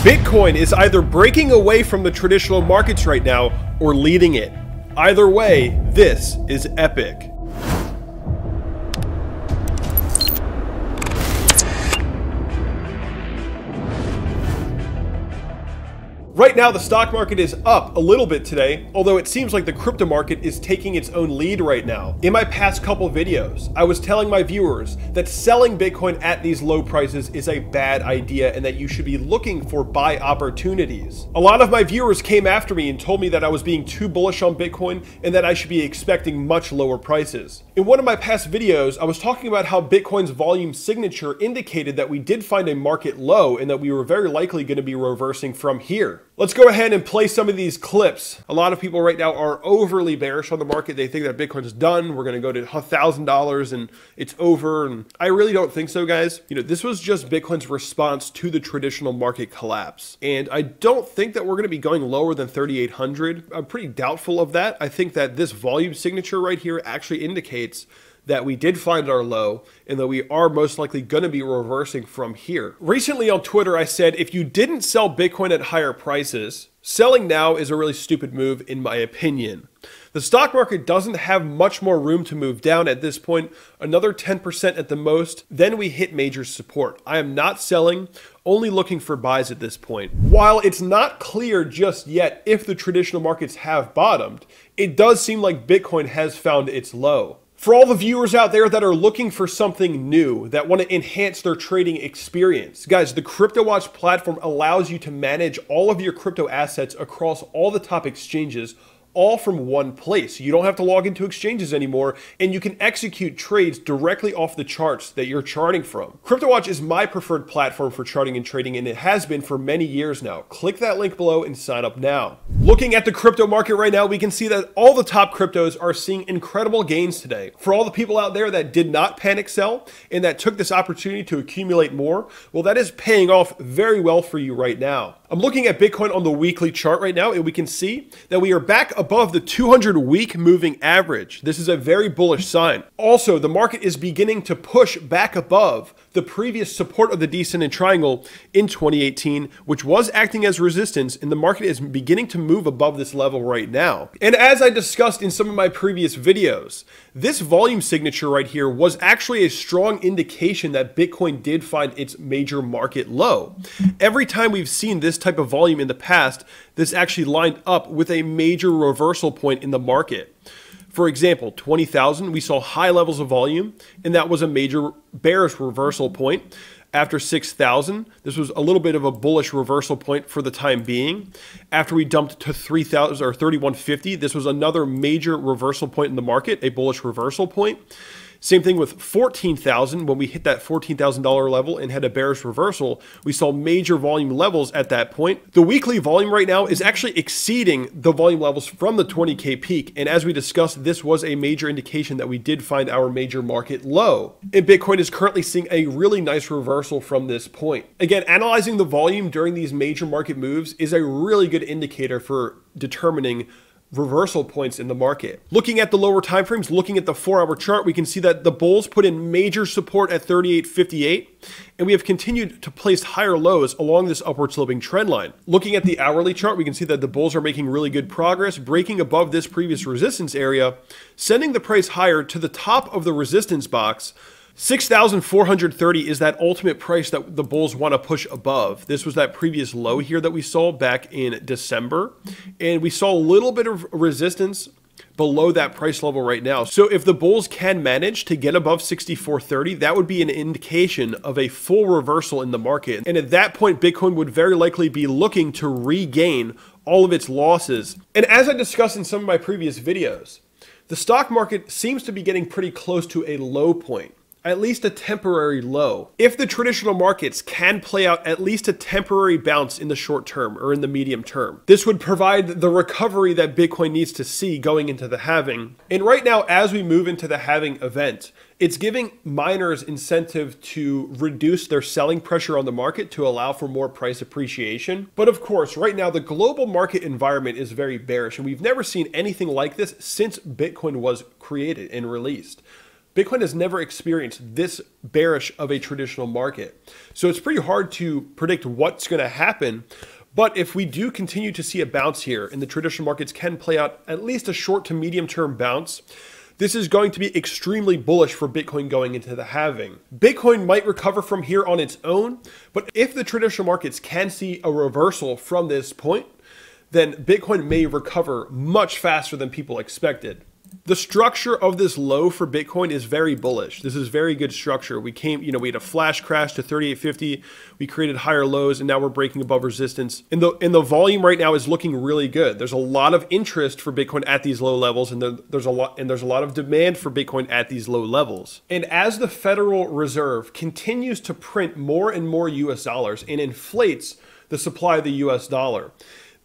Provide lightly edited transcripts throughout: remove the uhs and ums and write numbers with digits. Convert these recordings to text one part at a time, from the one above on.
Bitcoin is either breaking away from the traditional markets right now or leading it. Either way, this is epic. Right now, the stock market is up a little bit today, although it seems like the crypto market is taking its own lead right now. In my past couple videos, I was telling my viewers that selling Bitcoin at these low prices is a bad idea and that you should be looking for buy opportunities. A lot of my viewers came after me and told me that I was being too bullish on Bitcoin and that I should be expecting much lower prices. In one of my past videos, I was talking about how Bitcoin's volume signature indicated that we did find a market low and that we were very likely going to be reversing from here. Let's go ahead and play some of these clips. A lot of people right now are overly bearish on the market. They think that Bitcoin's done. We're going to go to $1,000 and it's over. And I really don't think so, guys. This was just Bitcoin's response to the traditional market collapse. And I don't think that we're going to be going lower than 3,800. I'm pretty doubtful of that. I think that this volume signature right here actually indicates that we did find our low and that we are most likely going to be reversing from here. Recently on Twitter, I said, if you didn't sell Bitcoin at higher prices, selling now is a really stupid move in my opinion. The stock market doesn't have much more room to move down at this point, another 10% at the most, then we hit major support. I am not selling, only looking for buys at this point. While it's not clear just yet if the traditional markets have bottomed, it does seem like Bitcoin has found its low. For all the viewers out there that are looking for something new, that want to enhance their trading experience, guys, the CryptoWatch platform allows you to manage all of your crypto assets across all the top exchanges, all from one place. You don't have to log into exchanges anymore, and you can execute trades directly off the charts that you're charting from. CryptoWatch is my preferred platform for charting and trading, and it has been for many years now. Click that link below and sign up now. Looking at the crypto market right now, we can see that all the top cryptos are seeing incredible gains today. For all the people out there that did not panic sell and that took this opportunity to accumulate more, well, that is paying off very well for you right now. I'm looking at Bitcoin on the weekly chart right now, and we can see that we are back above the 200-week moving average. This is a very bullish sign. Also, the market is beginning to push back above the previous support of the descending triangle in 2018, which was acting as resistance, and the market is beginning to move above this level right now. And as I discussed in some of my previous videos, this volume signature right here was actually a strong indication that Bitcoin did find its major market low. Every time we've seen this type of volume in the past, this actually lined up with a major reversal point in the market. For example, 20,000, we saw high levels of volume, and that was a major bearish reversal point. After 6,000, this was a little bit of a bullish reversal point for the time being. After we dumped to 3,000 or 3,150, this was another major reversal point in the market, a bullish reversal point. Same thing with 14,000. When we hit that $14,000 level and had a bearish reversal, we saw major volume levels at that point. The weekly volume right now is actually exceeding the volume levels from the 20K peak. And as we discussed, this was a major indication that we did find our major market low. And Bitcoin is currently seeing a really nice reversal from this point. Again, analyzing the volume during these major market moves is a really good indicator for determining reversal points in the market. Looking at the lower time frames, looking at the 4-hour chart, we can see that the bulls put in major support at 38.58, and we have continued to place higher lows along this upward sloping trend line. Looking at the hourly chart, we can see that the bulls are making really good progress, breaking above this previous resistance area, sending the price higher to the top of the resistance box. 6,430 is that ultimate price that the bulls want to push above. This was that previous low here that we saw back in December. And we saw a little bit of resistance below that price level right now. So if the bulls can manage to get above 6,430, that would be an indication of a full reversal in the market. And at that point, Bitcoin would very likely be looking to regain all of its losses. And as I discussed in some of my previous videos, the stock market seems to be getting pretty close to a low point. At least a temporary low. If the traditional markets can play out at least a temporary bounce in the short term or in the medium term, this would provide the recovery that Bitcoin needs to see going into the halving. And right now, as we move into the halving event, it's giving miners incentive to reduce their selling pressure on the market to allow for more price appreciation. But of course, right now, the global market environment is very bearish, and we've never seen anything like this since Bitcoin was created and released. Bitcoin has never experienced this bearish of a traditional market. So it's pretty hard to predict what's going to happen. But if we do continue to see a bounce here, and the traditional markets can play out at least a short to medium term bounce, this is going to be extremely bullish for Bitcoin going into the halving. Bitcoin might recover from here on its own, but if the traditional markets can see a reversal from this point, then Bitcoin may recover much faster than people expected. The structure of this low for Bitcoin is very bullish. This is very good structure. We had a flash crash to 3850. We created higher lows, and now we're breaking above resistance. And the volume right now is looking really good. There's a lot of interest for Bitcoin at these low levels, and there's a lot of demand for Bitcoin at these low levels. And as the Federal Reserve continues to print more and more US dollars and inflates the supply of the US dollar,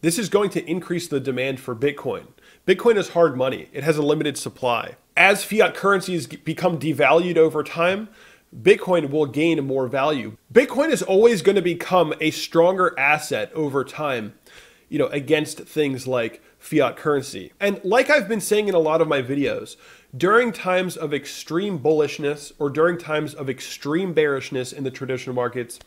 this is going to increase the demand for Bitcoin. Bitcoin is hard money. It has a limited supply. As fiat currencies become devalued over time, Bitcoin will gain more value. Bitcoin is always going to become a stronger asset over time, against things like fiat currency. And like I've been saying in a lot of my videos, during times of extreme bullishness or during times of extreme bearishness in the traditional markets,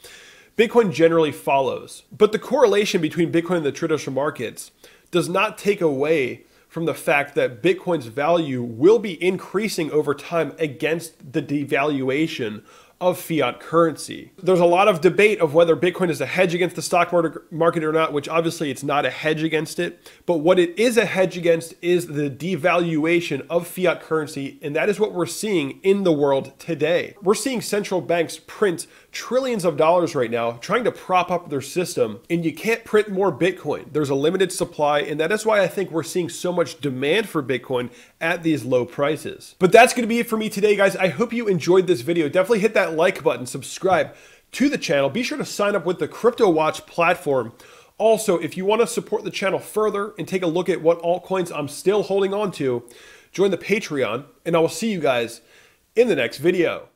Bitcoin generally follows. But the correlation between Bitcoin and the traditional markets does not take away from the fact that Bitcoin's value will be increasing over time against the devaluation of fiat currency. There's a lot of debate of whether Bitcoin is a hedge against the stock market or not, which obviously it's not a hedge against it. But what it is a hedge against is the devaluation of fiat currency, and that is what we're seeing in the world today. We're seeing central banks print trillions of dollars right now, trying to prop up their system, and you can't print more Bitcoin. There's a limited supply, and that is why I think we're seeing so much demand for Bitcoin at these low prices. But that's going to be it for me today, guys. I hope you enjoyed this video. Definitely hit that like button, subscribe to the channel. Be sure to sign up with the CryptoWatch platform. Also, if you want to support the channel further and take a look at what altcoins I'm still holding on to, join the Patreon, and I will see you guys in the next video.